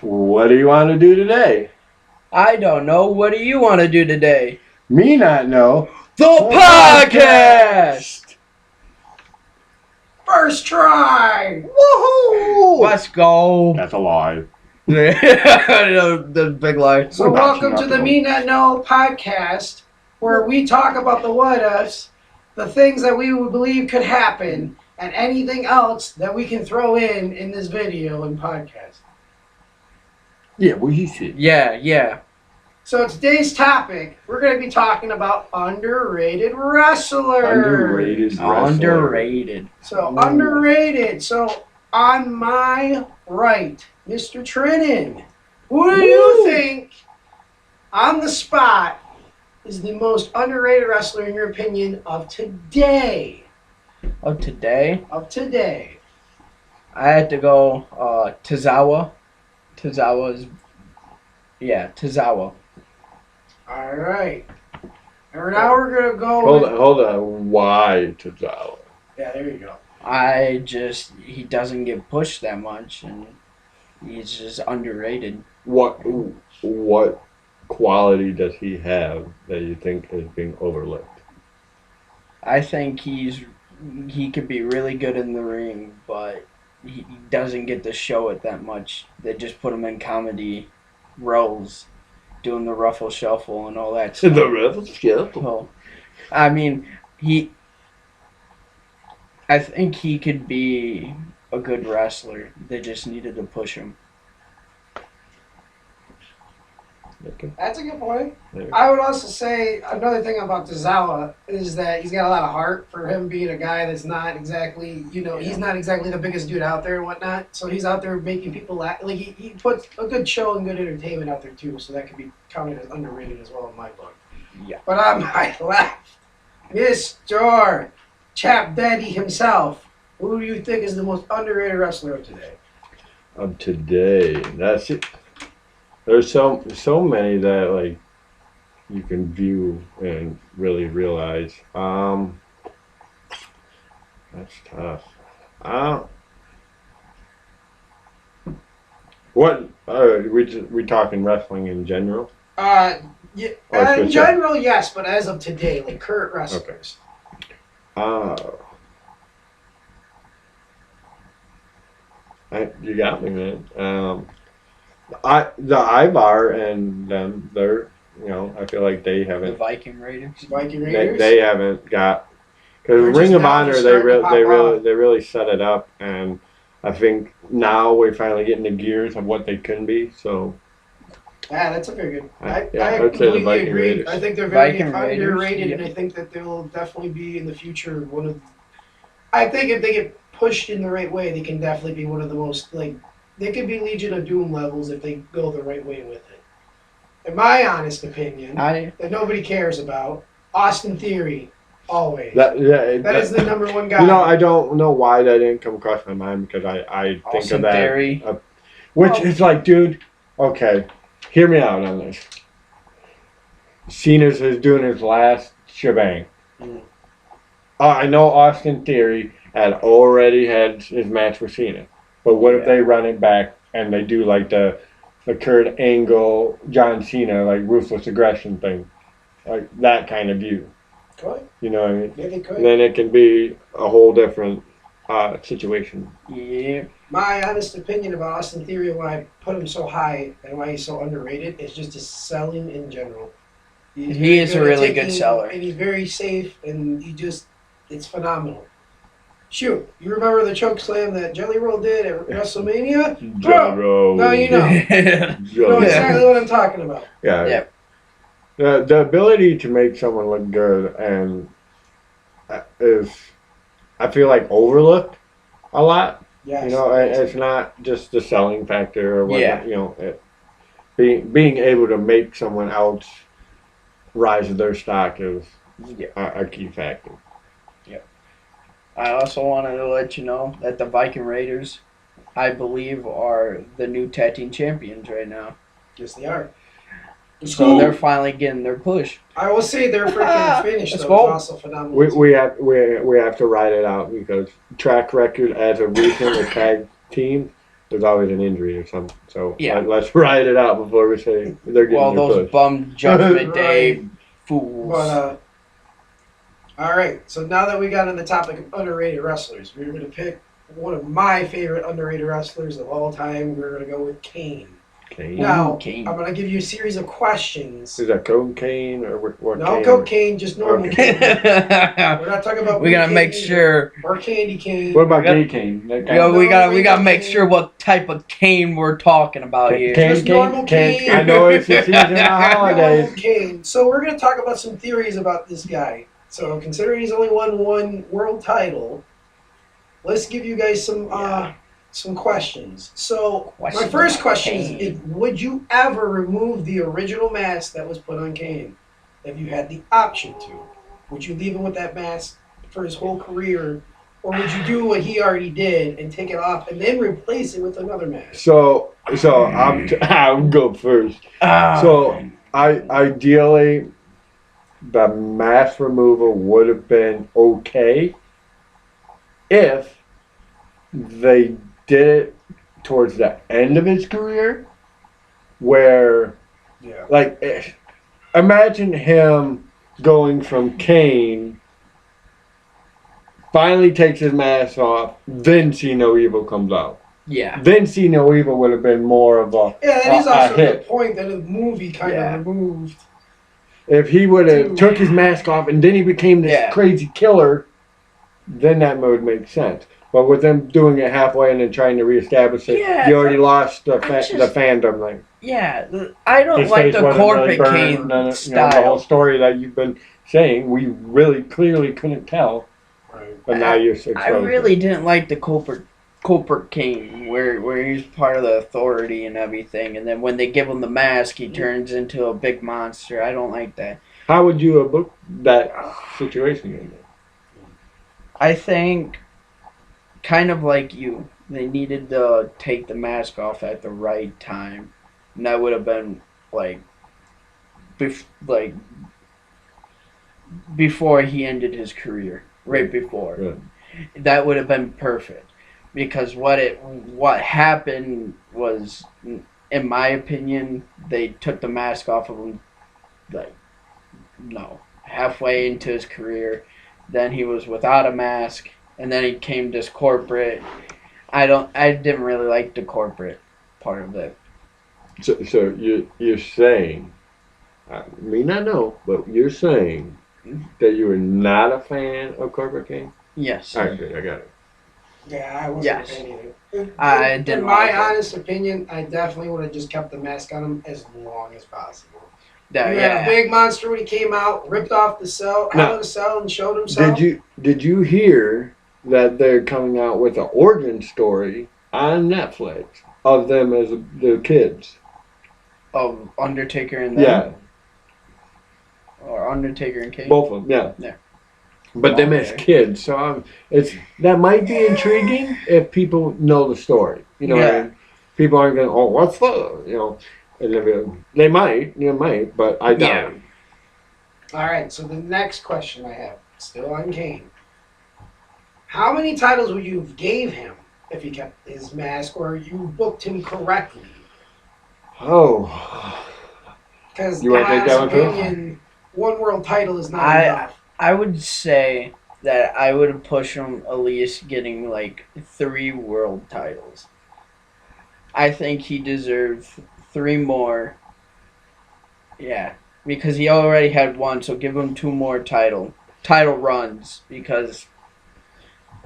What do you want to do today? I don't know. What do you want to do today? Me not know. The podcast! First try! Woohoo! Let's go. That's a lie. The big lie. So We're not welcome to the snuffling. Me Not Know podcast, where we talk about the what ifs, the things that we would believe could happen, and anything else that we can throw in this video and podcast. Yeah, what you said. Yeah. So today's topic, we're going to be talking about underrated wrestlers. Underrated wrestler. Underrated. So Ooh. underrated. So on my right, Mr. Trennan, who do you think on the spot is the most underrated wrestler in your opinion of today? Oh, today Of today. I had to go Tozawa. Tozawa. All right. And now we're gonna go. Hold on. Why Tozawa? Yeah, there you go. He doesn't get pushed that much, and he's just underrated. What quality does he have that you think is being overlooked? I think he could be really good in the ring, but he doesn't get to show it that much. They just put him in comedy roles, doing the ruffle shuffle and all that stuff. The rebel skill. So, I mean, I think he could be a good wrestler. They just needed to push him. Okay. That's a good point. There. I would also say another thing about Tozawa is that he's got a lot of heart for him being a guy that's not exactly, he's not exactly the biggest dude out there and whatnot. So he's out there making people laugh. Like he puts a good show and good entertainment out there too. So that could be counted as underrated as well in my book. Yeah. But on my left, Mr. Chap Daddy himself. Who do you think is the most underrated wrestler of today? Of today, that's it. There's so many that like you can view and really realize. That's tough. What we talking wrestling in general? Yeah, Or in specific? general, yes, but as of today, like current wrestlers. You got me, man. The Ivar and them, they're, I feel like they The haven't. Viking Raiders. Viking Raiders. They haven't got, They're because just Ring of now Honor starting to pop off. they really set it up, and I think now we're finally getting the gears of what they can be. So Yeah, that's a very good. I I'd say the completely Viking agree. Raiders. I think they're very Viking Raiders, underrated, yep. and I think that they'll definitely be in the future one of. I think if they get pushed in the right way, they can definitely be one of the most They could be Legion of Doom levels if they go the right way with it. In my honest opinion, that nobody cares about, Austin Theory, always. That is the number one guy. I don't know why that didn't come across my mind because I think Austin of that. Theory. Which is like, dude, okay, hear me out on this. Cena's is doing his last shebang. Mm. I know Austin Theory had already had his match with Cena. But what if they run it back and they do like the Kurt Angle, John Cena, like ruthless aggression thing? Like that kind of view. Could. You know what I mean? Yeah, they could. And then it can be a whole different situation. Yeah. My honest opinion about Austin Theory and why I put him so high and why he's so underrated is just his selling in general. He is a really good seller. And he's very safe, and it's phenomenal. Shoot, you remember the choke slam that Jelly Roll did at WrestleMania? Jelly Now you know. You know exactly what I'm talking about. Yeah. Yep. The ability to make someone look good and is, I feel like, overlooked a lot. Yes. It's not just the selling factor or whatnot. Yeah. Being able to make someone else rise their stock is a key factor. I also wanted to let you know that the Viking Raiders, I believe, are the new tag team champions right now. Yes, they are. So they're finally getting their push. I will say their freaking finish Let's though go. is also phenomenal. We have to ride it out because track record as a regional tag team there's always an injury or something. So Yeah. let's ride it out before we say they're getting Well, their those push. bum Judgment Day Right. fools. But all right. So now that we got on the topic of underrated wrestlers, we're gonna pick one of my favorite underrated wrestlers of all time. We're gonna go with Kane. Kane. Now, Kane. I'm gonna give you a series of questions. Is that cocaine or what? No Kane? cocaine, just normal Okay. cane. We're not talking about We gotta blue make cane sure. or candy cane. What about We gotta- gay cane? That Yo, guy- we gotta regular make cane. sure what type of cane we're talking about Can- here. can- Just normal cane. I know it's the season of Normal holidays. cane. So we're gonna talk about some theories about this guy. So considering he's only won one world title, let's give you guys some questions. So my Questions first about question Kane. is: would you ever remove the original mask that was put on Kane if you had the option to? Would you leave him with that mask for his whole career, or would you do what he already did and take it off and then replace it with another mask? So I'll go first. Ah, So ideally, the mask removal would have been okay if they did it towards the end of his career, where Yeah. like imagine him going from Kane, finally takes his mask off, then See No Evil comes out. yeah. Then See No Evil would have been more of a Yeah, that is a also the hit. point that the movie kind Yeah. of removed. If he would have Dude. took his mask off and then he became this Yeah. crazy killer, then that would make sense. But with them doing it halfway and then trying to reestablish it, Yeah, you already lost the just- the fandom thing. Yeah, I don't His like face the wasn't really corporate burned, cane and then, the whole style. story that you've been saying, we really clearly couldn't tell. Right. But now you're I really didn't like the corporate cane where he's part of the authority and everything, and then when they give him the mask, he turns into a big monster. I don't like that. How would you have booked that situation? I think, kind of like you, they needed to take the mask off at the right time, and that would have been like before he ended his career, right before. Right. That would have been perfect, because what happened was, in my opinion, they took the mask off of him, halfway into his career. Then he was without a mask, and then he came this corporate. I didn't really like the corporate part of it. So you're saying, I may not know, but you're saying that you were not a fan of Corporate King? Yes. All right, good, I got it. Yeah, I wasn't Yes. a fan either. I In didn't my like it. honest opinion, I definitely would have just kept the mask on him as long as possible. That- He had a yeah. big monster when he came out, ripped off the cell, No. out of the cell, and showed himself. Did you hear that they're coming out with an origin story on Netflix of them as the kids? Of Undertaker and them, Yeah, or Undertaker and Kane. both of them. Yeah. Yeah. But them as Okay. kids, so that might be intriguing if people know the story. You know, what I Yeah. mean? People aren't going, oh, what's the, and they might, but I doubt Yeah. it. All right, so the next question I have, still on Kane. How many titles would you have gave him if he kept his mask, or you booked him correctly? Oh, Because You in wanna my take that honest one first? opinion, one world title is not I- enough. I would say that I would push him at least getting like 3 world titles. I think he deserved 3 more. Yeah, because he already had 1, so give him 2 more title runs, because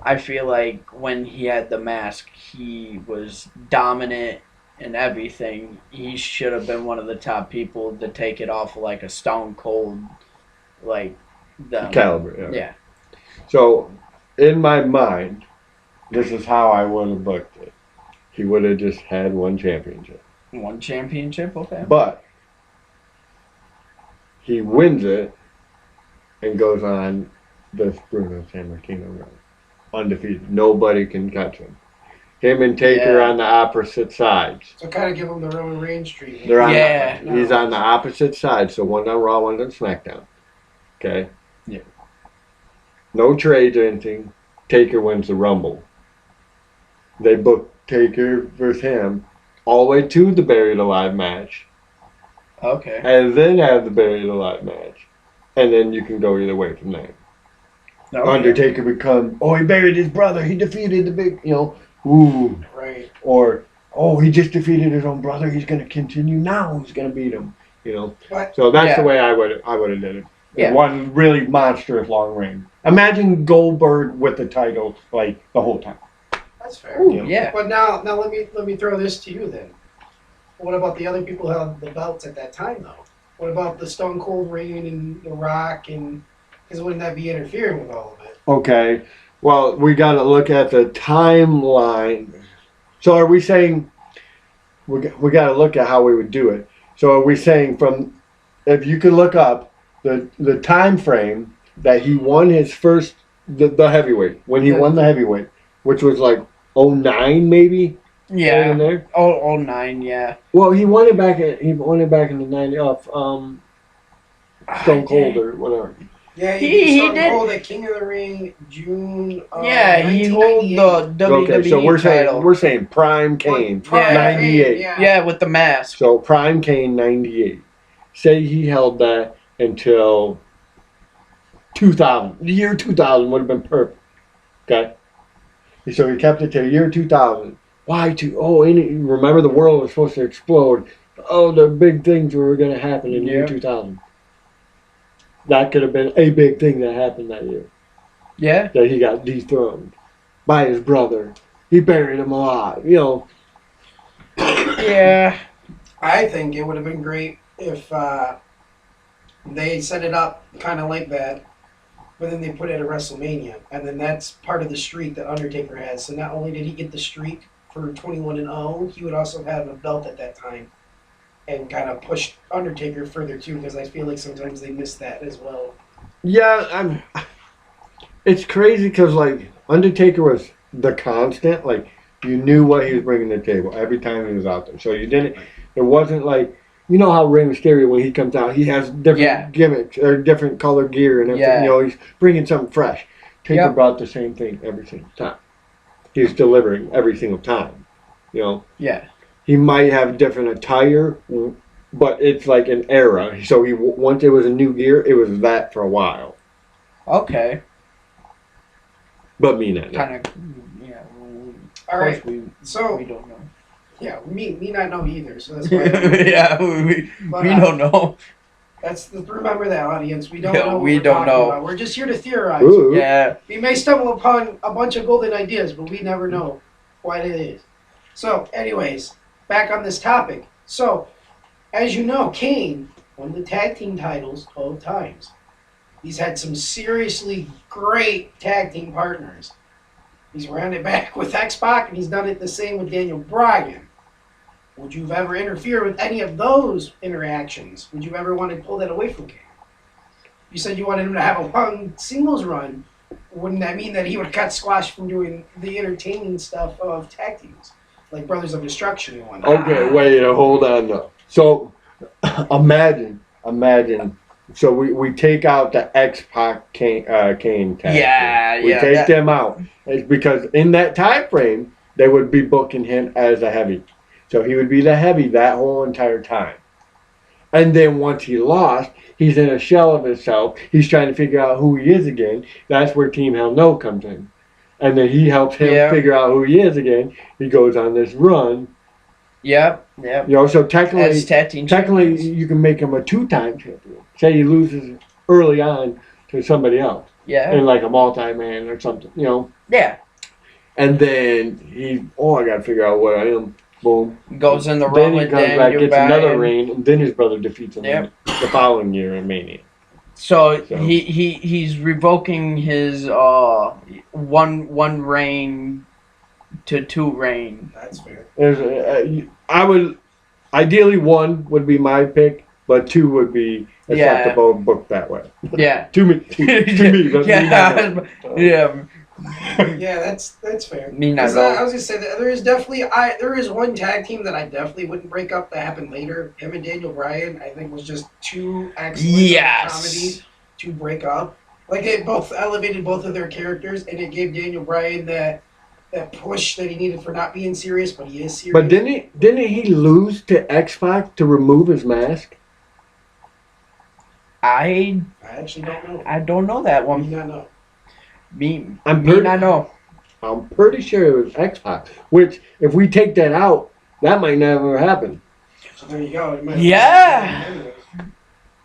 I feel like when he had the mask, he was dominant and everything. He should have been one of the top people to take it off like a Stone Cold, like the caliber. Yeah. yeah. So, in my mind, this is how I would have booked it. He would have just had 1 championship. 1 championship, okay. But he wins it and goes on the Bruno Sammartino run. Undefeated. Nobody can catch him. Him and Taker Yeah. on the opposite sides. So kind of give him the Roman Reigns treatment. They're on Yeah. he's on the opposite side, so one's on Raw, one's on SmackDown. Okay? Yeah. No trades or anything. Taker wins the Rumble. They book Taker versus him, all the way to the Buried Alive match, Okay. and then have the Buried Alive match, and then you can go either way from there. Okay. Undertaker become, oh, he buried his brother, he defeated the big, ooh. Right. Or, oh, he just defeated his own brother, he's going to continue now, he's going to beat him, But So that's Yeah. the way I would have did it. Yeah. One really monstrous long reign. Imagine Goldberg with the title, like, the whole time. that's fair. Ooh, yeah. But now let me throw this to you then. What about the other people who had the belts at that time though? What about the Stone Cold Reign and The Rock and because wouldn't that be interfering with all of it? Okay. Well, we got to look at the timeline. So are we saying we got to look at how we would do it? So are we saying from if you could look up the time frame that he won his first the heavyweight when he won the heavyweight, which was like 09 maybe. Right in Yeah. there. Oh, 09, yeah. Well, he won it back in the 90 off Stone Cold or whatever. Yeah, He Stone did- Cold at King of the Ring June. Yeah, he hold 1998. the WWE Okay, so title. we're saying Prime Kane Prime 98. Kane, Yeah, with the mask. So Prime Kane 98. Say he held that until 2000. The year 2000 would have been perfect. Okay? So he kept it to the year 2000. Why remember the world was supposed to explode. Oh, the big things were going to happen in the year Yeah. 2000. That could have been a big thing that happened that year. Yeah. That he got dethroned by his brother. He buried him alive. Yeah. I think it would have been great if they set it up kind of like that, but then they put it at WrestleMania, and then that's part of the streak that Undertaker has. So not only did he get the streak for 21-0, he would also have a belt at that time, and kind of push Undertaker further too, because I feel like sometimes they miss that as well. Yeah, it's crazy because, like, Undertaker was the constant. Like, you knew what he was bringing to the table every time he was out there. So it wasn't like, you know how Rey Mysterio, when he comes out, he has different gimmicks or different color gear and everything. Yeah. He's bringing something fresh. Taker Yep. brought the same thing every single time. He's delivering every single time. Yeah. He might have different attire, but it's like an era. So once it was a new gear, it was that for a while. Okay. But me not. Kind of. Yeah. All right, We so don't know. yeah, me not know either. So that's why. Yeah. We But, don't know. Remember that, audience. We don't Yeah, know. What we we're don't talking know. About. We're just here to theorize. Ooh. Yeah. We may stumble upon a bunch of golden ideas, but we never know what it is. So, anyways, back on this topic. So, as you know, Kane won the tag team titles 12 times. He's had some seriously great tag team partners. He's ran it back with X-Pac, and he's done it the same with Daniel Bryan. Would you have ever interfered with any of those interactions? Would you ever want to pull that away from Kane? You said you wanted him to have a long singles run. Wouldn't that mean that he would cut squash from doing the entertaining stuff of tag teams, like Brothers of Destruction and whatnot? Okay, wait, hold on though. So, imagine. So we take out the X-Pac Kane tag. Yeah, We yeah, take that- them out. It's because in that time frame, they would be booking him as a heavy. So he would be the heavy that whole entire time. And then once he lost, he's in a shell of himself. He's trying to figure out who he is again. That's where Team Hell No comes in. And then he helps him figure out who he is again. He goes on this run. Yep. So technically, As tag team champions. you can make him a two-time champion. Say he loses early on to somebody else. Yeah. In like a multi-man or something, Yeah. And then I got to figure out what I am. Boom. Goes in the Then run he with comes back, Daniel gets another Bryan. reign, and then his brother defeats him the following year in Mania. So he's revoking his one reign to 2 reign. That's fair. I would ideally 1 would be my pick, but 2 would be acceptable booked that way. Yeah. to me, but Yeah. Yeah. Yeah, that's fair. Me not 'Cause know. I was gonna say that there is one tag team that I definitely wouldn't break up that happened later. Him and Daniel Bryan, I think, was just too excellent Yes. comedy to break up. Like it both elevated both of their characters, and it gave Daniel Bryan that that push that he needed for not being serious, but he is serious. But didn't he lose to X-Pac to remove his mask? I actually don't know. I don't know that Me one. not know. I'm Not know. I'm pretty sure it was X-Pac. Which, if we take that out, that might never happen. So there you go. Yeah.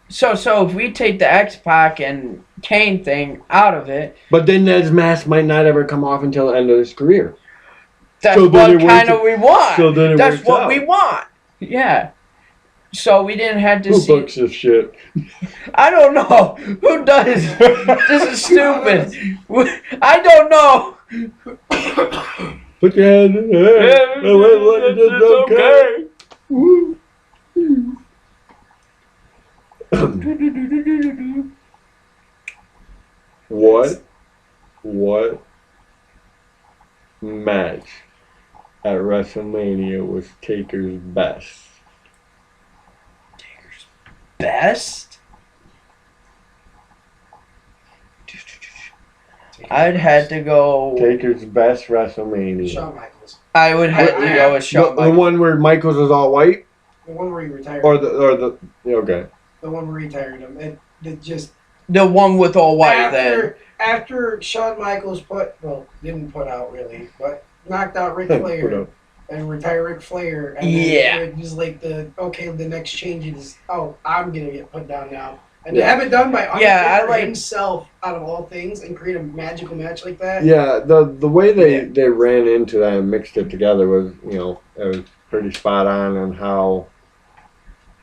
So if we take the X-Pac and Kane thing out of it, But then his mask might not ever come off until the end of his career. that's So then what kind of we want. So then it That's works what out. we want. Yeah. So we didn't have to Who see. books this shit? I don't know. Who does? This is stupid. I don't know. Put your hand in the air. It's okay. Woo. What match at WrestleMania was Taker's best? Best? I'd had to go. Taker's best WrestleMania. Shawn Michaels. I would have to go with Shawn The Michaels. one where Michaels was all white, The one where he retired. or the okay. The one where he retired him. It just The one with all white then. after Shawn Michaels didn't put out really, but knocked out Ric Put Flair up. and retired Ric Flair. And Yeah. Then it was like the next change is I'm gonna get put down now. And Yeah. to have it done by Undertaker Yeah, I like- himself out of all things and create a magical match like that. Yeah, the way they ran into that and mixed it together was, it was pretty spot on how.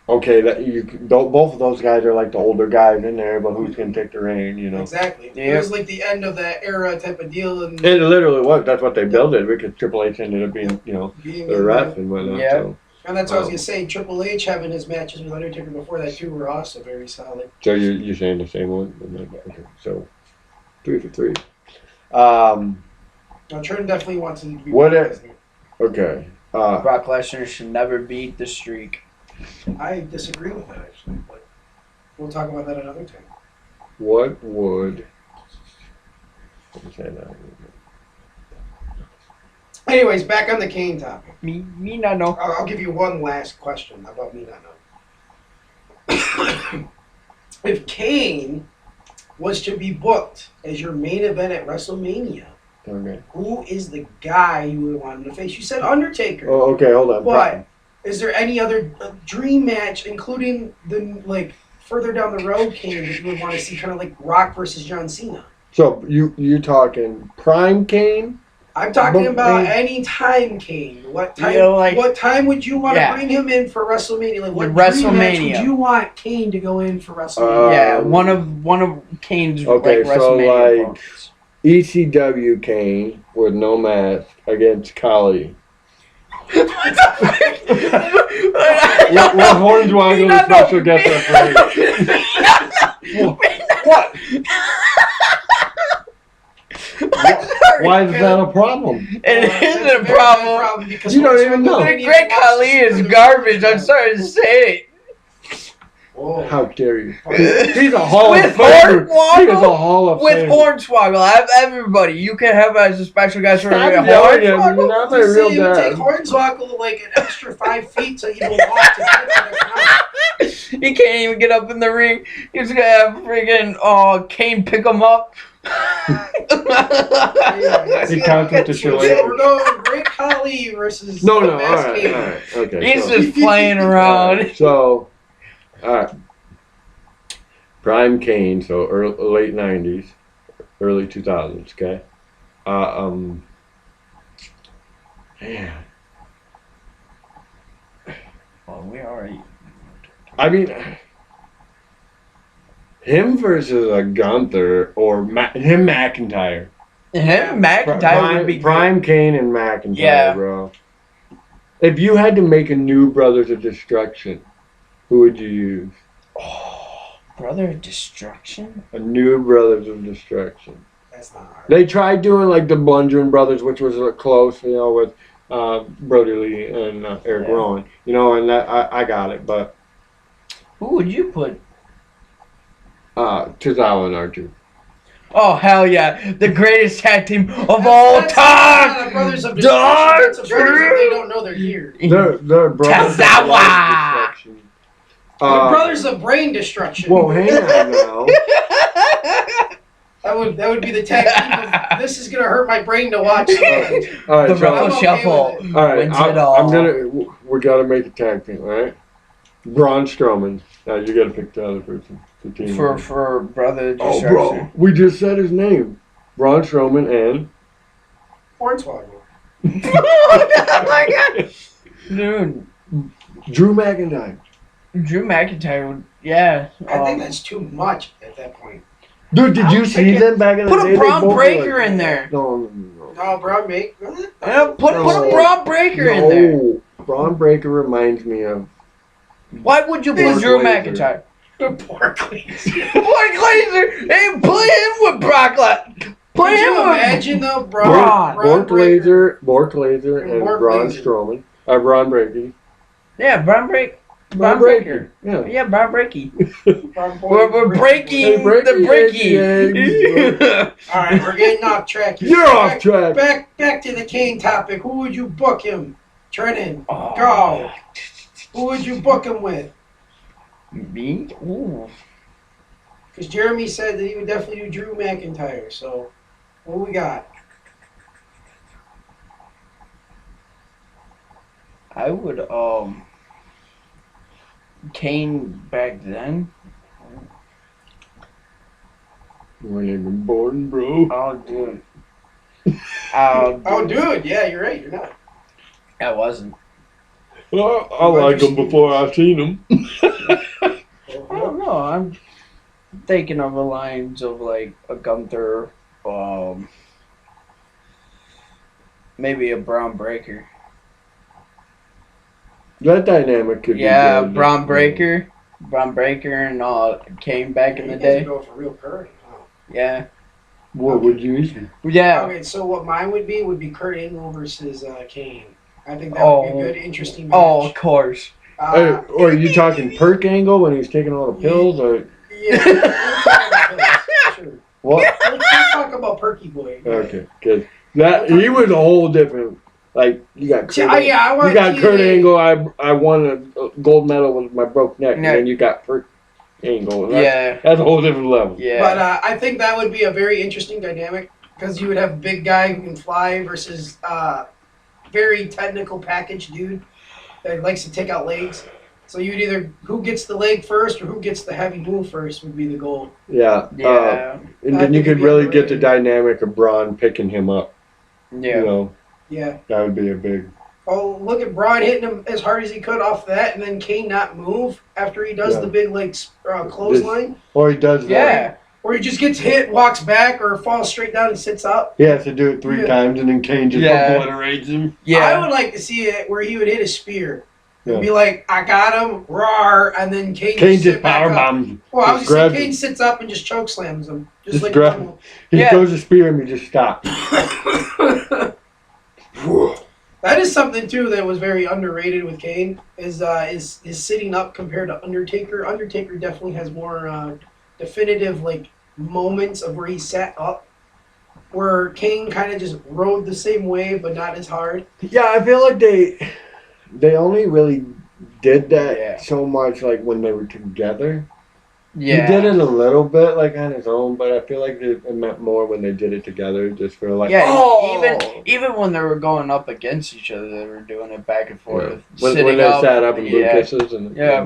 Okay, that both of those guys are like the older guys in there, but who's gonna take the reign? Exactly. Yeah. It was like the end of that era type of deal, and It literally was. That's what they built it because Triple H ended up being, being the ref and whatnot. Yeah. So, and that's what I was gonna say. Triple H having his matches with Undertaker before that too were also very solid. so you're saying the same one? Okay, so 3 for 3. Um, Now Trent definitely wants him to be. What Brock if- Lesnar. okay. Brock Lesnar should never beat the streak. I disagree with that actually, but we'll talk about that another time. What would? Let me say that. Anyways, back on the Kane topic. Me not know. I'll give you one last question about me not knowing. If Kane was to be booked as your main event at WrestleMania, Okay. who is the guy you would want him to face? You said Undertaker. Oh, okay. Hold on. But is there any other dream match, including the further down the road Kane that you would want to see, kind of like Rock versus John Cena? So you're talking Prime Kane? I'm talking But about Kane- any time Kane. What time? You know, like- what time would you want Yeah. to bring him in for WrestleMania? Like what The dream match WrestleMania. would you want Kane to go in for WrestleMania? Yeah, one of Kane's Okay, like so, WrestleMania like- opponents. ECW Kane with no mask against Kali. With Hornswoggle the special guest referee. What? Why is that a problem? It That's isn't a a very problem. big because You don't Hornswoggle even know. didn't The Great watch Khali is the- garbage. I'm sorry to say it. Whoa. How dare you? He's a Hall With of Famer. Hornswoggle? He is a Hall of With Famer. Hornswoggle, I have everybody. You can have as a special guest for Stop every yelling at me, Hornswoggle. man. I'm a You real say it would take dad. Hornswoggle like an extra 5 feet so you can walk to get to the front. He can't even get up in the ring. He's gonna have freaking Kane pick him up. He counts with the So shillelagh. we're going Great Khali versus No, the all Masked right, King. all right, okay. He's so, just playing all around. right, so, all right. Prime Kane, so late 90s, early 2000s, okay? Man. Well, we already. I mean, him versus a Gunther or him McIntyre. Him, McIntyre would be Prime Kane and McIntyre, Yeah. bro. If you had to make a new Brothers of Destruction, who would you use? Brother of Destruction. A new Brothers of Destruction. That's not hard. They tried doing like the Blundering Brothers, which was close, with Brody Lee and Eric Yeah. Rowan. And that I got it, but Who would you put? Tozawa and Archer. Oh, hell yeah. The greatest tag team of all That's time. not a Brothers of Destruction. That's a Brothers if they don't know they're here. They're brothers. Tazawa! They're Brothers of Brain Destruction. Whoa, hang on now. That would be the tag team of, this is gonna hurt my brain to watch. All right, The so, Ruffle okay Shuffle with all right, wins it all. I'm gonna. We gotta make a tag team, all right? Braun Strowman. Now you gotta pick the other person. The team. For Brother Oh, Destruction. bro, we just said his name. Braun Strowman and. Hornswoggle. Oh my god. Dude. Drew McIntyre. Drew McIntyre would, yeah. I think that's too much at that point. Dude, did you see them back in the Put day? a They Braun both were Breaker like- in there. No. No, bro, mate. Yeah, put a Braun Breaker in there. No, Braun Breaker reminds me of. Why would you put Brock Drew Lesnar. McIntyre? Poor Cleese. Brock Lesnar! Hey, put him with Brock Lesnar. Put Could him you with imagine though, Braun. Bork Laser, and Bork Braun Laser. Strowman. Braun Breaker. Yeah, Braun Breaker. Yeah. Yeah, Braun Breaky. Braun We're breaking Hey, breaky the breaky. All right, we're getting off track here. You're off track. Back to the Kane topic. Who would you book him? Trenton, Oh. go. Who would you book him with? Me? Ooh. Because Jeremy said that he would definitely do Drew McIntyre. So, what we got? I would, Kane back then. You weren't even born, bro. Oh, dude. Oh, dude, yeah, you're right. You're not. I wasn't. Well, I liked him before I seen him. I don't know. I'm thinking of the lines of like a Gunther, maybe a Braun Breaker. That dynamic could Yeah, be good. Braun Breaker, and Kane back in the You guys are day. going for real current. Huh? Yeah, What would you eat? yeah. Okay, so what mine would be Kurt Angle versus Kane. I think that would be a good, interesting match. Oh, of course. Or are you talking perk angle when he's taking all the pills? Or Yeah, we'll talk about that, sure. what? Let's talk about Perky Boy. Okay, good. That he was a whole different. Like you got Kurt, I want you got TNA. Kurt Angle. I won a gold medal with my broke neck, and Yeah. then you got Perk Angle. Yeah, That's a whole different level. yeah. But I think that would be a very interesting dynamic because you would have a big guy who can fly versus very technical package dude that likes to take out legs. So you'd either who gets the leg first or who gets the heavy move first would be the goal. Yeah. Yeah, And I then you think could it'd be really get the underrated. dynamic of Braun picking him up. yeah. You know, Yeah. that would be a big. Oh, look at Braun hitting him as hard as he could off that, and then Kane not move after he does Yeah. the big like clothesline, Or he does that. Yeah. or he just gets hit, walks back, or falls straight down and sits up. He has to do it 3 Yeah. times, and then Kane just Yeah. obliterates him. Yeah. I would like to see it where he would hit a spear. Yeah. And be like, I got him, roar, and then Kane Kane sit just back power up. bombs him. Well, I was Just just saying grabs Kane him. sits up and just choke slams him. Just Just like grab normal. He Yeah. goes to spear him, he just stops. That is something too that was very underrated with Kane is sitting up compared to Undertaker. Undertaker definitely has more definitive like moments of where he sat up, where Kane kind of just rode the same wave but not as hard. Yeah, I feel like they only really did that Yeah. so much like when they were together. Yeah. He did it a little bit like on his own, but I feel like it meant more when they did it together, just for like Yeah, oh! even when they were going up against each other, they were doing it back and forth. When sitting they up, sat up and blew yeah. kisses and Yeah.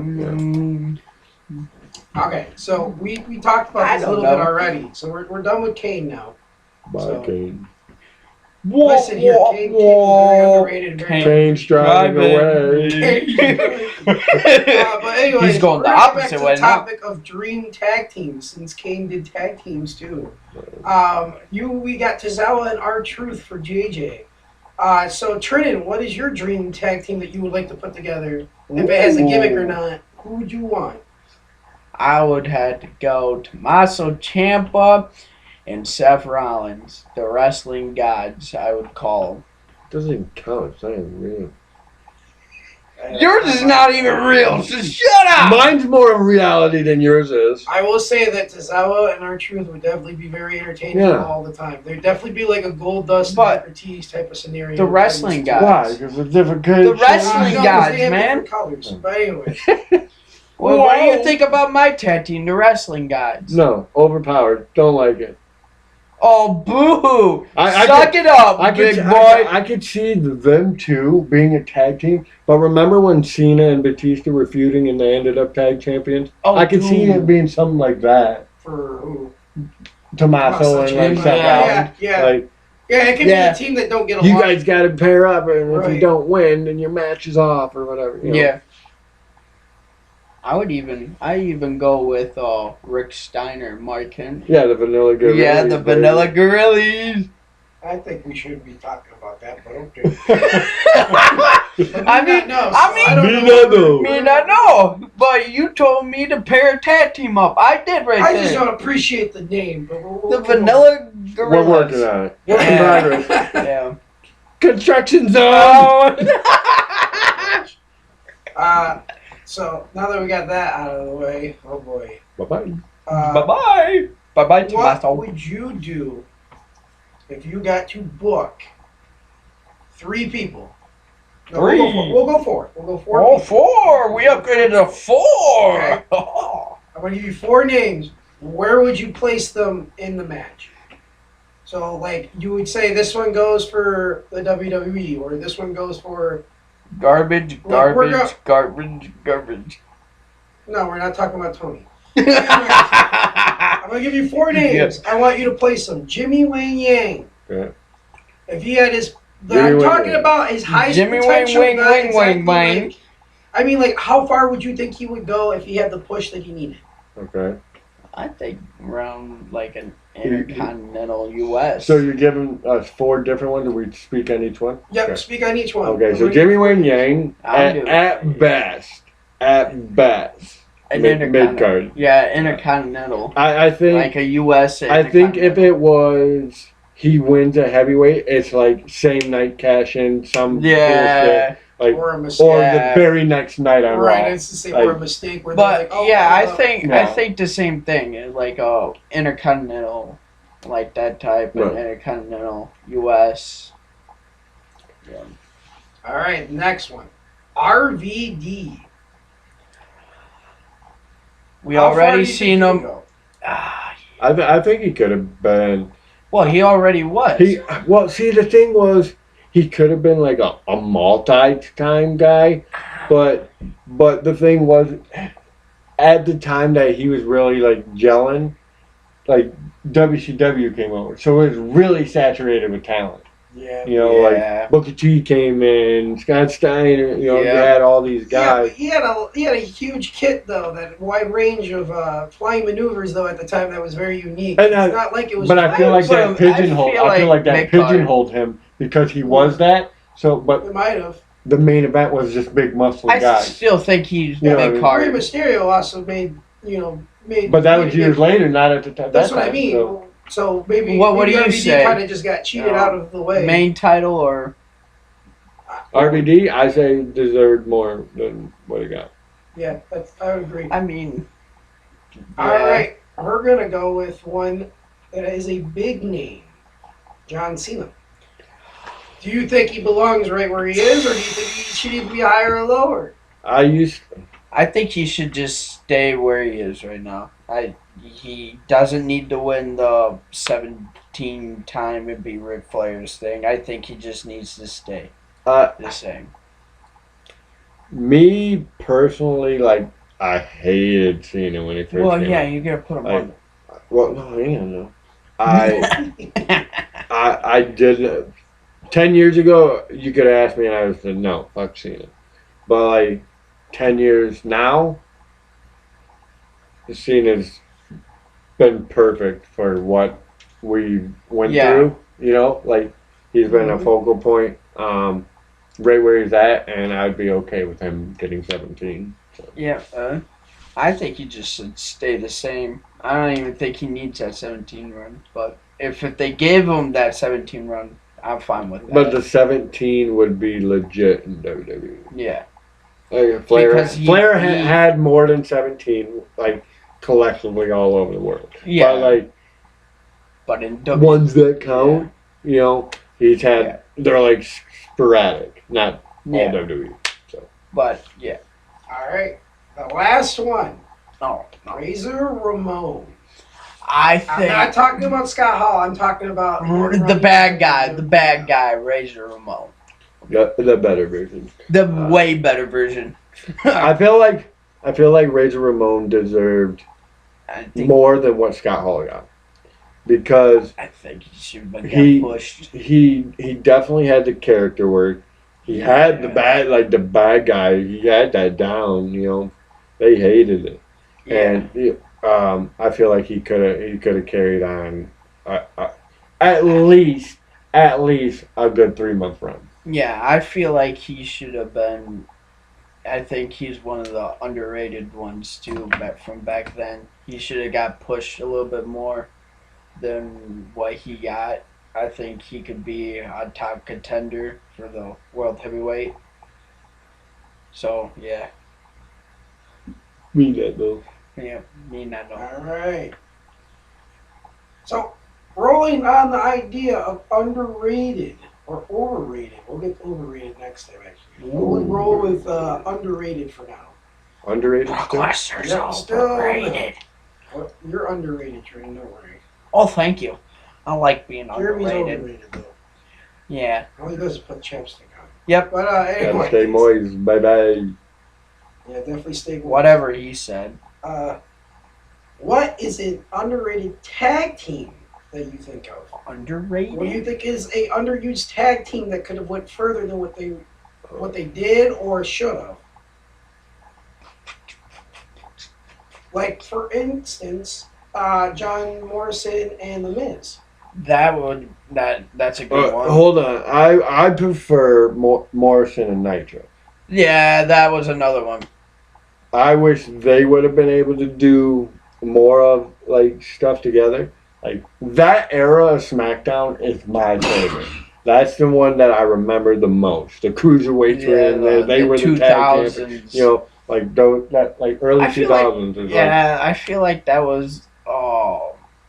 Okay, so we talked about I this a don't little bit know. already. So we're done with Kane now. By So- Kane. Listen here, Kane was very underrated. Very Kane striving away. But anyways, He's going we're the gonna get opposite back to way the now. topic of dream tag teams, since Kane did tag teams too. We got Tozawa and R-Truth for JJ. So Trinan, what is your dream tag team that you would like to put together? If it has a gimmick or not, who would you want? I would have to go Tommaso Ciampa and Seth Rollins, the wrestling gods, I would call them. Doesn't even count. It's not even real. Yours is not even real, so shut up! Mine's more of reality than yours is. I will say that Tozawa and R-Truth would definitely be very entertaining all the time. There'd definitely be like a Gold Dust and Ortiz type of scenario. The wrestling guys. Why? Because it's different kinds. The wrestling guys, man. Colors. But anyway. Well, what do you think about my tag team, the wrestling guys? No, overpowered. Don't like it. Oh, boo! Suck it up, big boy. I could see them two being a tag team, but remember when Cena and Batista were feuding and they ended up tag champions? Oh, I could see it being something like that. For who? Tommaso and like Seth Rollins. Yeah. Like, yeah, it could be a team that don't get along. You guys got to pair up, and if you don't win, then your match is off or whatever. You know? Yeah. I even go with Rick Steiner, Mike Henry. Yeah, the Vanilla Gorillas. Yeah, the Vanilla Gorillas. I think we shouldn't be talking about that, but okay. I know. But you told me to pair a tag team up. I did there. I just don't appreciate the name. But the Vanilla Gorillas. We're working on it. Work in progress. Yeah. Construction zone. So now that we got that out of the way, oh boy. Bye-bye. Bye-bye. Bye-bye, Tommaso. What would you do if you got to book 3 people? No, 3? We'll go 4. We'll go 4. Oh, 4. We upgraded to 4. Okay. I'm going to give you 4 names. Where would you place them in the match? So, like, you would say this one goes for the WWE, or this one goes for... Garbage. No, we're not talking about Tony. I'm going to give you 4 names. I want you to place them. Jimmy Wang Yang. Yeah. If he had his... I'm talking about his highest potential. Wang. I mean, like, how far would you think he would go if he had the push that he needed? Okay. I think around, like, an Intercontinental U.S. So you're giving us 4 different ones, and we speak on each one? Yep, okay. Speak on each one. Okay, so Jimmy Wang Yang, at best, mid-card. Yeah, Intercontinental. I think... Like a U.S. I think if it was... He wins a heavyweight, it's like same night cash-in, some bullshit. Like, or a mistake. Or the very next night on Raw. Right, it's the same, or a mistake. Where but, like, I think the same thing. Like, Intercontinental, like that type, and Intercontinental U.S. Yeah. All right, next one. RVD. We already seen him. I think he could have been... Well, he already was. See, the thing was, he could have been like a multi-time guy, but the thing was, at the time that he was really like gelling, like WCW came over, so it was really saturated with talent. Yeah. You know, like Booker T came in, Scott Steiner. You know, you had all these guys. Yeah, but he had a huge kit though, that wide range of flying maneuvers though at the time that was very unique. And it's not like it was. But I feel like that pigeonholed. I feel like that pigeonholed him because he was that. So, but it might have. The main event was just big muscle guys. I still think he's big card. Rey Mysterio also made. But that was years later, not at the time. That's what I mean. So maybe what do you say? Kind of just got cheated out of the way. Main title or RVD? I say deserved more than what he got. Yeah, I would agree. I mean, all right, we're gonna go with one that is a big name, John Cena. Do you think he belongs right where he is, or do you think he should either be higher or lower? I think he should just stay where he is right now. He doesn't need to win the 17-time and be Ric Flair's thing. I think he just needs to stay the same. Me personally, like, I hated Cena when he first came out. You gotta put him on. Well, no. I didn't. 10 years ago, you could ask me and I would have said, no, fuck Cena. But, like, 10 years now, Cena's been perfect for what we went through. You know, like, he's been a focal point right where he's at, and I'd be okay with him getting 17. So. Yeah, I think he just should stay the same. I don't even think he needs that 17 run. But if they gave him that 17 run, I'm fine with that. But the 17 would be legit in WWE. Yeah. Flair, Because he had more than 17, like collectively all over the world. Yeah. But like But in ones that count, you know, he's had. They're like sporadic, not all WWE. So. But yeah. All right, the last one. Oh, no. Razor Ramon. I think I'm not talking about Scott Hall. I'm talking about the bad guy, Razor Ramon. The better version. The way better version. I feel like Razor Ramon deserved more than what Scott Hall got, because I think he should have been pushed. He definitely had the character work. He had the bad guy. He had that down. You know, they hated it, and I feel like he could have carried on at least a good 3-month run. Yeah, I feel like he should have been. I think he's one of the underrated ones too. From back then, he should have got pushed a little bit more than what he got. I think he could be a top contender for the world heavyweight. So yeah. Me that though. Yeah, me not know. All right. So, rolling on the idea of underrated or overrated. We'll get to overrated next time, actually. We'll roll with underrated for now. Underrated? Brock Lesnar's overrated. Well, you're underrated, Trent. Don't worry. Oh, thank you. I like being Jeremy's underrated. overrated, though. Yeah. All he does is put chapstick on. Yep. But Gotta anyway. stay moist, bye. Yeah, definitely stay moist. Whatever he said. What is an underrated tag team that you think of? Underrated? What do you think is a underused tag team that could have went further than what they did or should have? Like, for instance, John Morrison and The Miz. That's a good one. Hold on. I prefer Morrison and Nitro. Yeah, that was another one. I wish they would have been able to do more of like stuff together. Like that era of SmackDown is my favorite. That's the one that I remember the most. The cruiserweights were in there. They were the tag champions. You know, like those like early 2000s. Yeah, I feel like that was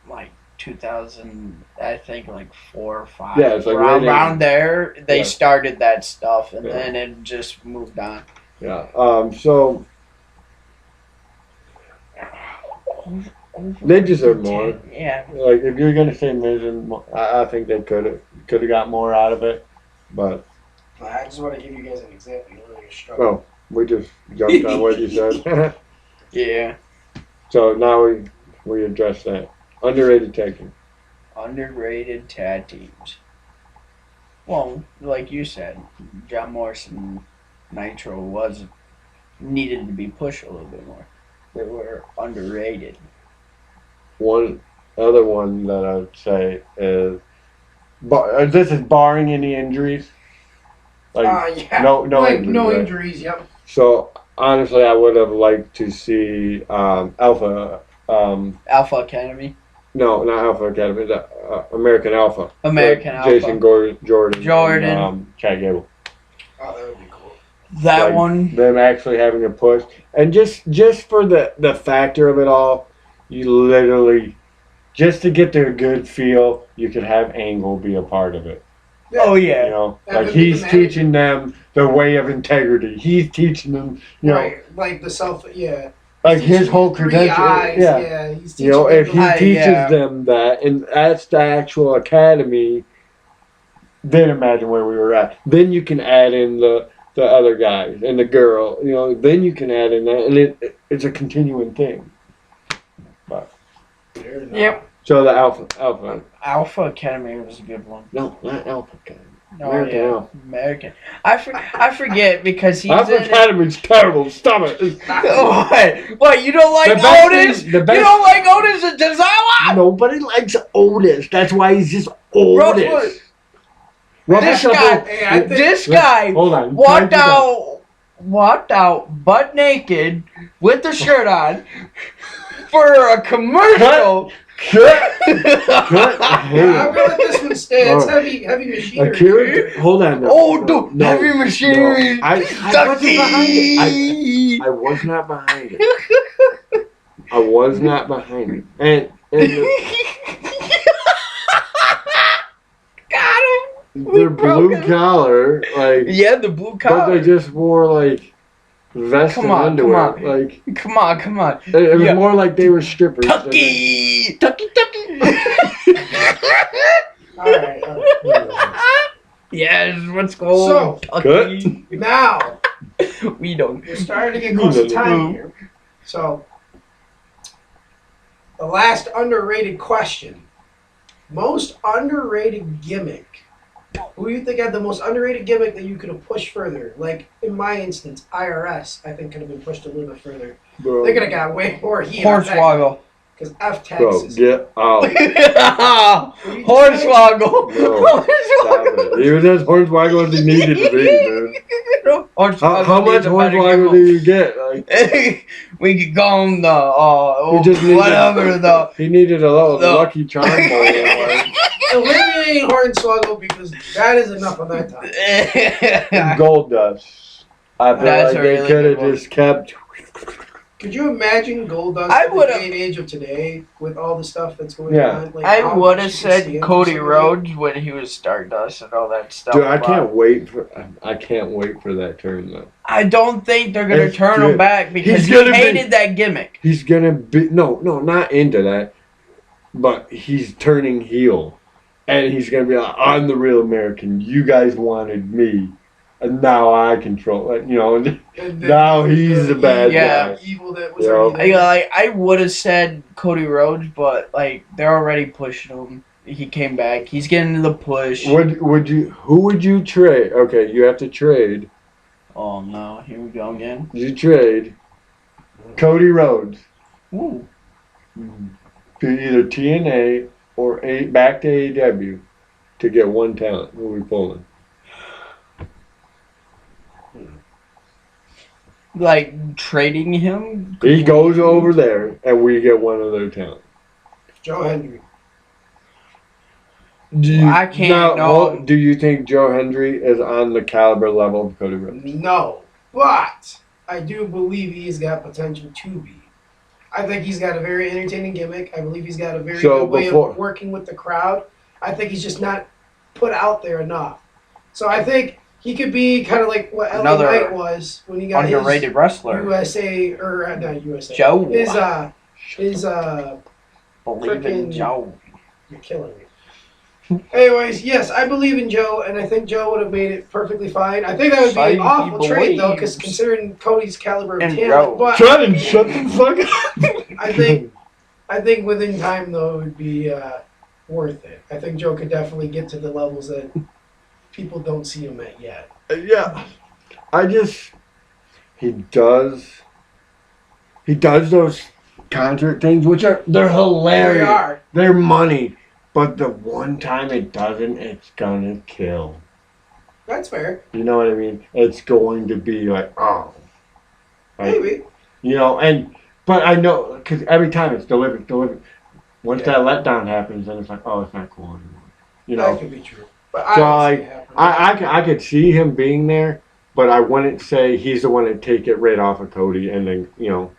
like 2000. I think like 4 or 5. Yeah, it's like around there. They started that stuff, and then it just moved on. Yeah. So. They deserve more. Yeah. Like if you're gonna say Miz, I think they could have got more out of it, but. I just want to give you guys an example. You're struggling. Oh, we just jumped on what you said. Yeah. So now we address that underrated tag team. Underrated tag teams. Well, like you said, John Morrison, Nitro needed to be pushed a little bit more. They were underrated. One other one that I would say is, this is barring any injuries. Like no injuries. No injuries. Yep. So honestly, I would have liked to see Alpha. Alpha Academy. No, not Alpha Academy. American Alpha. American Alpha. Jason Jordan. And Chad Gable. Oh, that would be cool. That one. Them actually having a push. And just for the factor of it all, you literally, just to get their good feel, you could have Angle be a part of it. Yeah. Oh, yeah. You know, like he's teaching them the way of integrity. He's teaching them, you know. Like the self, Like his whole credential. Yeah. He's teaching if he teaches them that, and that's the actual academy, then imagine where we were at. Then you can add in the other guys and the girl, you know, then you can add in that, and it's a continuing thing. But yep. So the Alpha Academy was a good one. No, not Alpha Academy. American. I forget because he's Alpha Academy's terrible. Stop it. What? You don't like Otis? You don't like Otis and Tozawa? Nobody likes Otis. That's why he's just Otis. This guy walked out butt naked with the shirt on for a commercial. Cut. I hate I'm it. gonna let this one stay. It's Oh. heavy machinery. Akira, hold on. No, Oh, no, no, heavy machinery. No. I wasn't behind it. I was not behind it. I was not behind it. Got him. They're blue collar, like, Yeah, the blue but collar. they just wore like vests and underwear. Like, Come on. it was Yeah. more like they were strippers. Tucky. All right. Yes, let's go. So, Tucky. Now, We don't. we're starting to get close to time here. So, the last underrated question. Most underrated gimmick. Who do you think had the most underrated gimmick that you could have pushed further? Like, in my instance, IRS, I think could have been pushed a little bit further. Bro, They could have got way more heat. Hornswoggle. Because F bro, taxes. get out. Hornswoggle. No, stop it. He was as hornswoggle as he needed to be, dude. How much hornswoggle do you get? Like, we could call him the You just needed- whatever the he needed a little No. Lucky Charm bowl. Like, Eliminating Hornswoggle because that is enough of that time. gold dust. I feel That's like a they really could good have one. just kept. Could you imagine Goldust I in the would've- day and age of today with all the stuff that's going Yeah. on? Like, I how would much have you could said stand for Cody somebody? Rhodes when he was Stardust and all that stuff. Dude, I but can't wait for. I can't wait for that turn though. I don't think they're gonna It's turn good. him back because He's he gonna be- hated that gimmick. He's gonna be no, not into that, but he's turning heel, and he's gonna be like, "I'm the real American. You guys wanted me, and now I control it." You know, and And now he's the bad Yeah. guy. Evil that was Yeah. already there. I would have said Cody Rhodes, but like they're already pushing him. He came back. He's getting the push. Would you? Who would you trade? Okay, you have to trade. Oh no! Here we go again. You trade Cody Rhodes Ooh. to either TNA or back to AEW to get one talent. Who are we pulling? Like trading him. He goes over there, and we get one of their talent. Joe Hendry. Do you, I can't know. Do you think Joe Hendry is on the caliber level of Cody Rhodes? No, but I do believe he's got potential to be. I think he's got a very entertaining gimmick. I believe he's got a very So good way before- of working with the crowd. I think he's just not put out there enough. So I think he could be kind of like what LA Another Knight was when he got Underrated his wrestler. USA or not USA. Joe. His Believe in frickin- Joe. You're killing me. Anyways, yes, I believe in Joe, and I think Joe would have made it perfectly fine. I think that would be an Say awful he trade, though, because believes. considering Cody's caliber of And talent. Joe. But Try to shut the fuck up. I think within time, though, it would be worth it. I think Joe could definitely get to the levels that people don't see him at yet. Yeah, he does those concert things, which they're hilarious. They are. They're money, but the one time it doesn't, it's gonna kill. That's fair. You know what I mean? It's going to be like, oh, like, Maybe. you know, but I know because every time it's delivered. Once that letdown happens, then it's like, oh, it's not cool anymore. You know, That could be true. But I so don't see like, it happening. I could see him being there, but I wouldn't say he's the one to take it right off of Cody and then, you know,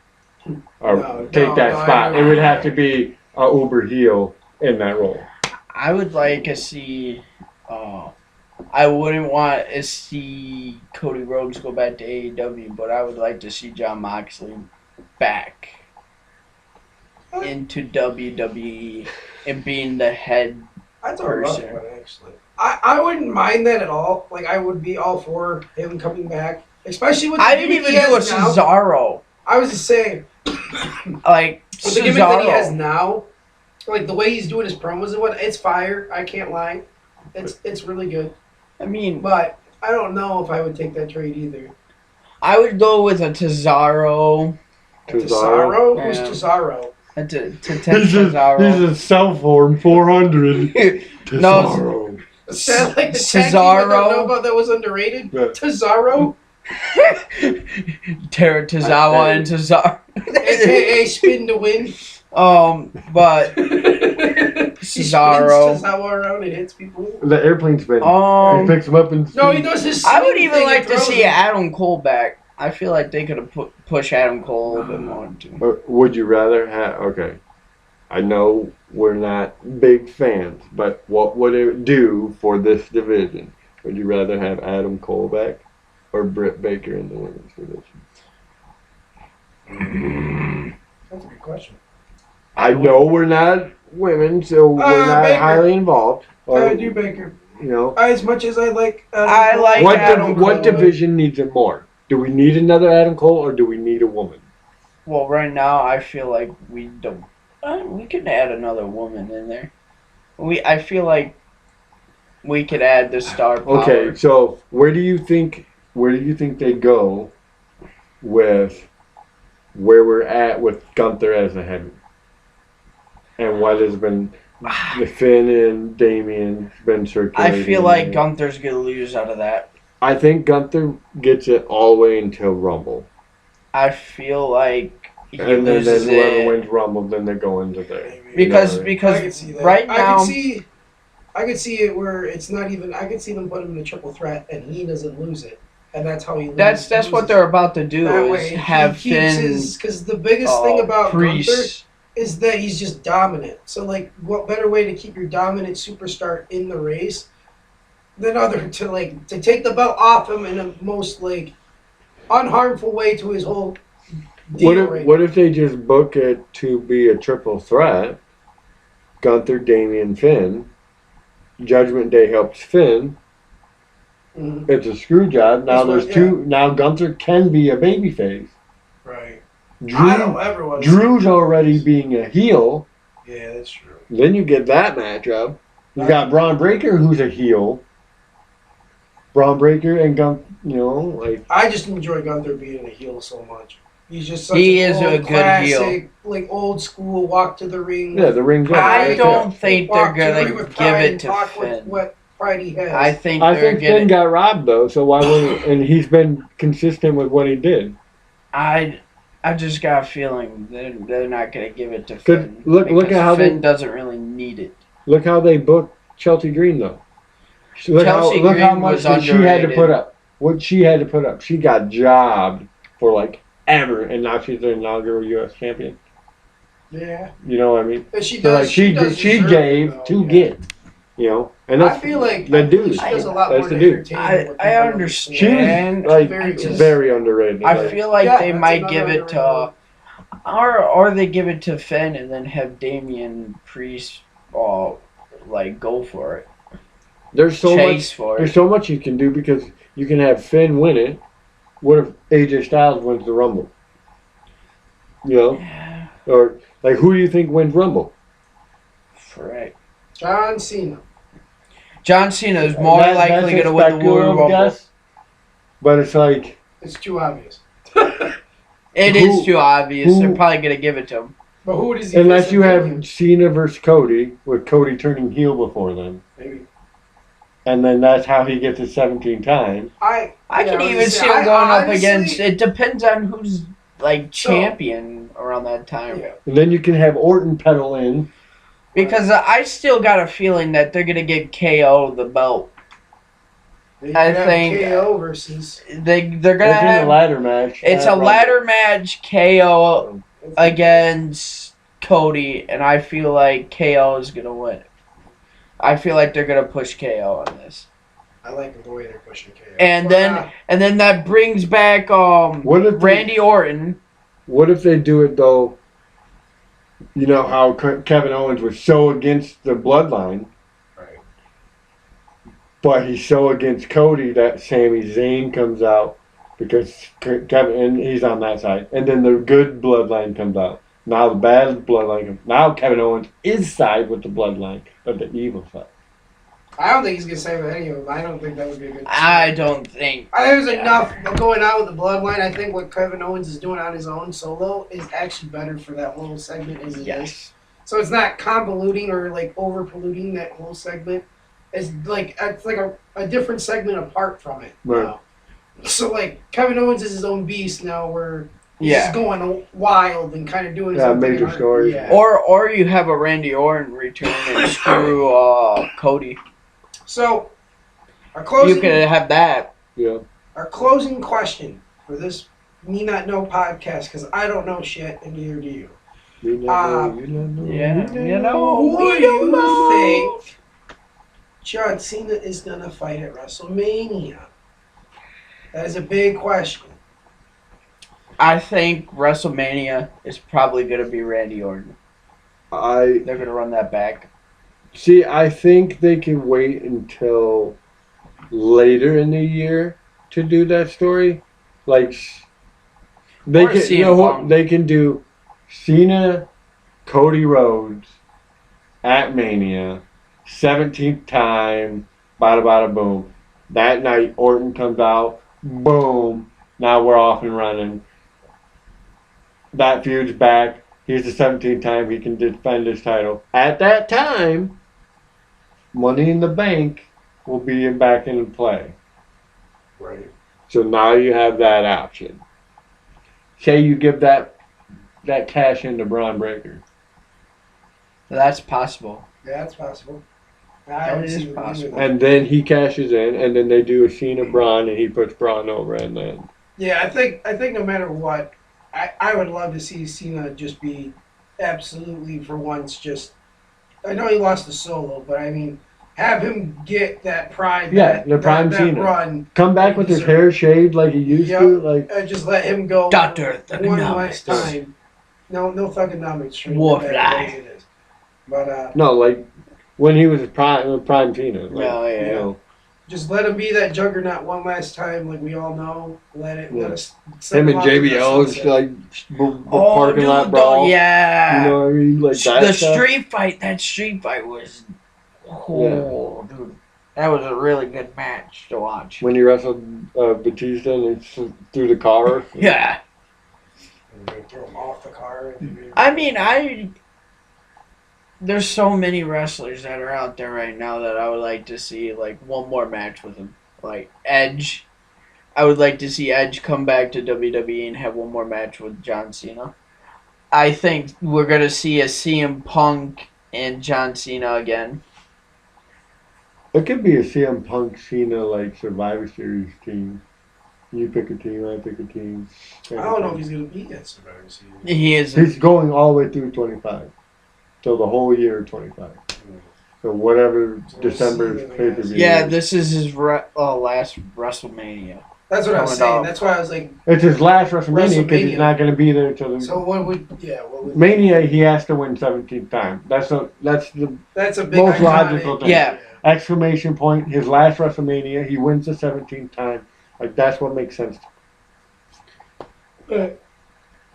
or No, take that I spot. It agree. would have to be a uber heel in that role. I would like to see. I wouldn't want to see Cody Rhodes go back to AEW, but I would like to see Jon Moxley back into WWE and being the head. That's a rough person. one, actually. I wouldn't mind that at all. Like, I would be all for him coming back. Especially with the I didn't gimmick even he do a has now. Cesaro. I was just saying, Like with the gimmick that he has Cesaro. now, like the way he's doing his promos and what, it's fire. I can't lie. It's really good. I mean, But I don't know if I would take that trade either. I would go with a Cesaro. Cesaro? Who's Yeah. Cesaro? To Cesaro. He's a cell phone 400. Cesaro. Is that like the tag team I don't know about that was underrated? Yeah. Cesaro? Tazawa and Cesaro. AKA Spin to Win. But He Cesaro. spins Cesaro around and hits people. The airplane spin. He picks him up and. No, he does his. I would swing even thing like and to throws see him. Adam Cole back. I feel like they could have push Adam Cole a little bit more too. Or would you rather have? Okay, I know we're not big fans, but what would it do for this division? Would you rather have Adam Cole back or Britt Baker in the women's division? That's a good question. I know we're not women, so we're not Baker. highly involved. I do Baker. You know, As much as I like. I like what Adam what Cole. division needs it more? Do we need another Adam Cole or do we need a woman? Well, right now I feel like we don't. We could add another woman in there. I feel like we could add the star power. Okay, so where do you think they go with where we're at with Gunther as a heavy? And what has been the Finn and Damien's been circulating? I feel like Gunther's gonna lose out of that. I think Gunther gets it all the way until Rumble. I feel like he And then loses whoever it wins Rumble, then they go into there. because I could see that. right now I could see it where it's not even. I could see them put him in a triple threat and he doesn't lose it, and that's how he loses. that's what they're about to do that is way. have He keeps Finn. because the biggest thing about Gunther Priest. is that he's just dominant. So like, what better way to keep your dominant superstar in the race than to take the belt off him in a most like unharmful way to his whole deal. What if they just book it to be a triple threat? Gunther, Damien, Finn. Judgment Day helps Finn. Mhm. It's a screw job. Now That's there's what- two. Now Gunther can be a babyface. Right. I don't Drew, ever want to. Drew's already being a heel. Yeah, that's true. Then you get that matchup. You got Braun Breaker, who's a heel. Braun Breaker and Gunther, like I just enjoy Gunther being a heel so much. He's just such He an is old, a good classic, like old school walk to the ring. yeah, the ring's up. I don't think they're walk to the ring gonna with give pride it and to talk with Finn. what pride he has. I think I they're think Finn got robbed though, so why wouldn't? And he's been consistent with what he did. I just got a feeling they're not gonna give it to 'Cause Finn. look because at how Finn doesn't really need it. Look how they booked Chelsea Green though. Look Chelsea how Green much was that she had to underrated. put up. What she had to put up. She got jobbed for like ever, and now she's the inaugural U.S. champion. yeah, You know what I mean? but she So does. like she does she deserve gave it, though, to yeah. get, and I that's feel like the dude. she does a lot That's more the to dude. entertain I what I people understand. She was And like very very, underrated. I Like, feel like Yeah, they that's might another give it to, underrated or they give it to Finn and then have Damian Priest, like go for it, there's so chase much. for There's it. so much you can do because you can have Finn win it. What if AJ Styles wins the Rumble? Yeah, Or like who do you think wins Rumble? right. John Cena. John Cena is more That's likely a going to win the Royal speculative Rumble. guess, but it's like It's too obvious. It Who- is too obvious. who- They're probably going to give it to him. But who does he? unless face you in have Mania? Cena versus Cody, with Cody turning heel before them, Maybe. and then that's how he gets it 17 times. I I can was even gonna see say, him going up honestly- against. It depends on who's like So- champion around that time. Yeah. And then you can have Orton pedal in. Because I still got a feeling that they're gonna get KO the belt. They I could have think- KO versus. They're gonna It's in a have. ladder match. It's at a Rumble. ladder match KO against Cody, and I feel like KO is gonna win. I feel like they're gonna push KO on this, I like the way they're pushing KO. and then that brings back What if they- Randy Orton. What if they do it though? You know how Kevin Owens was so against the bloodline, Right. but he's so against Cody that Sami Zayn comes out because Kevin, and he's on that side, and then the good bloodline comes out. Now the bad bloodline comes. Now Kevin Owens is side with the bloodline of the evil side. I don't think he's gonna save any of them. I don't think that would be a good. I don't think. I think there's enough going on with the bloodline. I think what Kevin Owens is doing on his own solo is actually better for that whole segment as it is. Yes. So it's not convoluting or like over polluting that whole segment. It's like a different segment apart from it. Right. Now. So like Kevin Owens is his own beast now, where He's Yeah. just going wild and kind of doing Yeah, something. major stories. Yeah. Or you have a Randy Orton return and screw Cody. So, our You closing, could have that. Yeah. our closing question for this Me Not Know podcast, because I don't know shit and neither do you. You not know, you not know. Yeah, you you not know. Who We do don't you know. think John Cena is going to fight at WrestleMania? That is a big question. I think WrestleMania is probably going to be Randy Orton. I They're going to run that back. see. I think they can wait until later in the year to do that story. Like they Or can, CM Punk. they can do Cena, Cody Rhodes at Mania, 17th time, bada bada boom. That night, Orton comes out, boom. Now we're off and running. That feud's back. He's the 17th time he can defend his title. At that time, Money in the Bank will be back in play. Right. So now you have that option. Say you give that cash into Braun Breaker. That's possible. Yeah, that's possible. I That don't is see what you possible. do. And then he cashes in, and then they do a Cena Braun, and he puts Braun over, and then Yeah, I think no matter what, I would love to see Cena just be absolutely for once just. I know he lost the Solo, but I mean, have him get that pride. Yeah, the prime that Cena. run. come back with his hair shaved like he used Yep. to. Like Just let him go. Dr. One last Thugonomics. time. No thugonomics. Warfly. But no, like when he was prime Cena. Like, Oh, yeah. You know, just let him be that juggernaut one last time, like we all know. Let Yeah. us. send him and off to the JBL sunset. like Oh, parking dude, lot brawl. yeah. You know what I mean? Like that The stuff. street fight, was. Oh, dude. That was a really good match to watch. When he wrestled Batista and he threw the car. Yeah. And they throw him off the car. I mean, there's so many wrestlers that are out there right now that I would like to see, like, one more match with them. Like, Edge. I would like to see Edge come back to WWE and have one more match with John Cena. I think we're going to see a CM Punk and John Cena again. It could be a CM Punk Cena like Survivor Series team. You pick a team, I pick a team. I don't know if he's going to be at Survivor Series. He is. He's going all the way through 25. So the whole year of 25. So whatever So we'll December's see when pay it per view. Yeah, this is his last WrestleMania. That's what I was Coming saying. up. That's why I was like, It's his last WrestleMania because WrestleMania. he's not going to be there until the so what would Mania. He has to win 17th time. That's the That's a big most iconic- logical thing. Yeah. Exclamation point! His last WrestleMania, he wins the 17th time. Like that's what makes sense.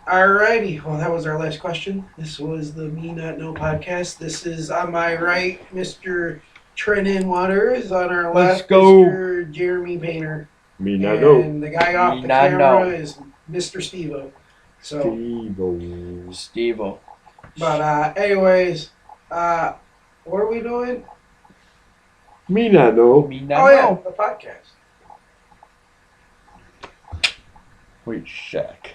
Alrighty, well that was our last question. This was the Me Not Know podcast. This is on my right, Mr. Trenton Waters. On our Let's left, go. Mr. Jeremy Painter. Me not know. And the guy off Me the not camera know. is Mr. Steve-O. So, Steve-O. Steve-O. but anyways, what are we doing? Me not know. Me not Oh yeah, know. the podcast. Wait, Shaq.